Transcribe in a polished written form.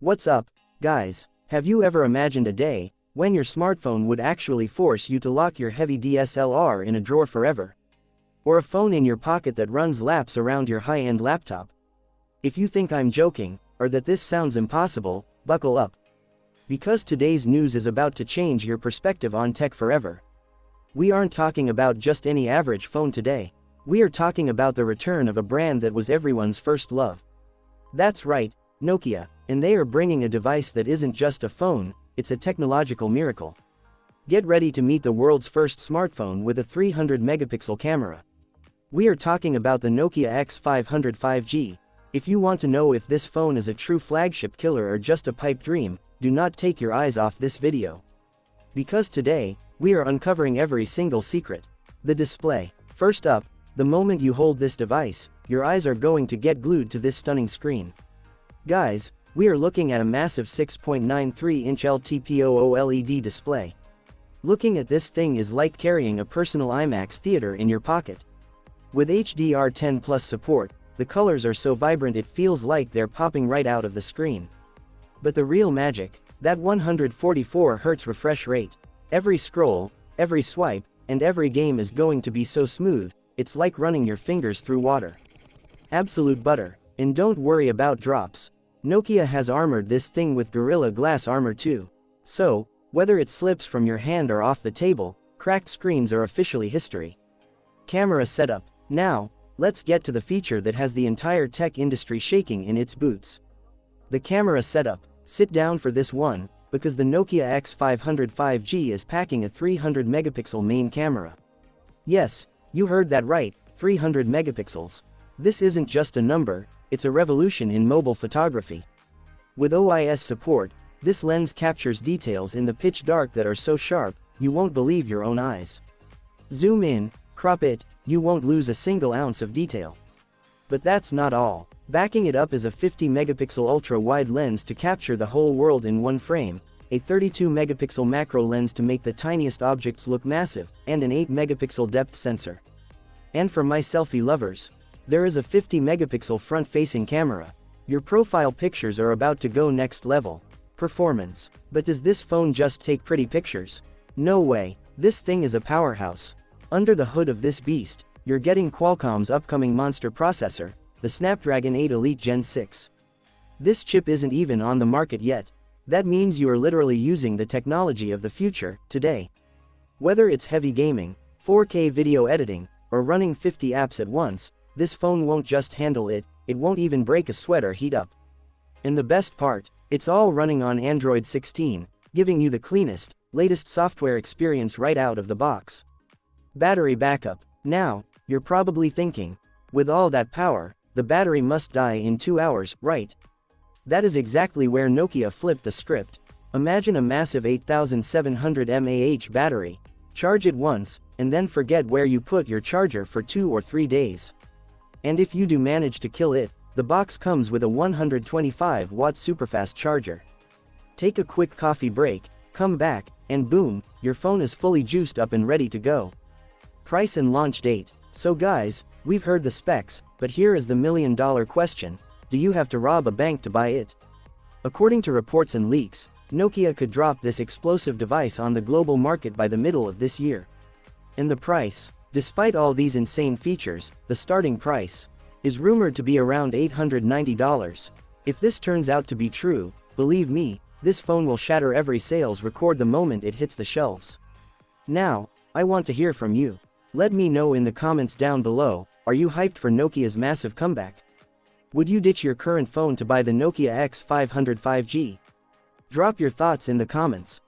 What's up, guys? Have you ever imagined a day when your smartphone would actually force you to lock your heavy DSLR in a drawer forever? Or a phone in your pocket that runs laps around your high-end laptop? If you think I'm joking, or that this sounds impossible, buckle up. Because today's news is about to change your perspective on tech forever. We aren't talking about just any average phone today. We are talking about the return of a brand that was everyone's first love. That's right, Nokia, and they are bringing a device that isn't just a phone, it's a technological miracle. Get ready to meet the world's first smartphone with a 300 megapixel camera. We are talking about the Nokia X500 5G. If you want to know if this phone is a true flagship killer or just a pipe dream, do not take your eyes off this video. Because today, we are uncovering every single secret. The display. First up, the moment you hold this device, your eyes are going to get glued to this stunning screen. Guys, we are looking at a massive 6.93-inch LTPO OLED display. Looking at this thing is like carrying a personal IMAX theater in your pocket. With HDR10 Plus support, the colors are so vibrant it feels like they're popping right out of the screen. But the real magic, that 144 Hz refresh rate. Every scroll, every swipe, and every game is going to be so smooth, it's like running your fingers through water. Absolute butter. And don't worry about drops. Nokia has armored this thing with Gorilla Glass armor too. So, whether it slips from your hand or off the table, cracked screens are officially history. Camera setup. Now, let's get to the feature that has the entire tech industry shaking in its boots. The camera setup. Sit down for this one, because the Nokia X500 5G is packing a 300 megapixel main camera. Yes, you heard that right, 300 megapixels. This isn't just a number, it's a revolution in mobile photography. With OIS support, this lens captures details in the pitch dark that are so sharp, you won't believe your own eyes. Zoom in, crop it, you won't lose a single ounce of detail. But that's not all. Backing it up is a 50 megapixel ultra-wide lens to capture the whole world in one frame, a 32 megapixel macro lens to make the tiniest objects look massive, and an 8 megapixel depth sensor. And for my selfie lovers, there is a 50 megapixel front-facing camera. Your profile pictures are about to go next level. Performance. But does this phone just take pretty pictures? No way, this thing is a powerhouse. Under the hood of this beast, you're getting Qualcomm's upcoming monster processor, the Snapdragon 8 Elite Gen 6. This chip isn't even on the market yet. That means you are literally using the technology of the future, today. Whether it's heavy gaming, 4K video editing, or running 50 apps at once, this phone won't just handle it, it won't even break a sweat or heat up. And the best part, it's all running on Android 16, giving you the cleanest, latest software experience right out of the box. Battery backup. Now, you're probably thinking, with all that power, the battery must die in 2 hours, right? That is exactly where Nokia flipped the script. Imagine a massive 8700 mAh battery, charge it once, and then forget where you put your charger for 2 or 3 days. And if you do manage to kill it, the box comes with a 125-watt superfast charger. Take a quick coffee break, come back, and boom, your phone is fully juiced up and ready to go. Price and launch date. So guys, we've heard the specs, but here is the million-dollar question: do you have to rob a bank to buy it? According to reports and leaks, Nokia could drop this explosive device on the global market by the middle of this year. And the price? Despite all these insane features, the starting price is rumored to be around $890. If this turns out to be true, believe me, this phone will shatter every sales record the moment it hits the shelves. Now, I want to hear from you. Let me know in the comments down below, are you hyped for Nokia's massive comeback? Would you ditch your current phone to buy the Nokia X500 5G? Drop your thoughts in the comments.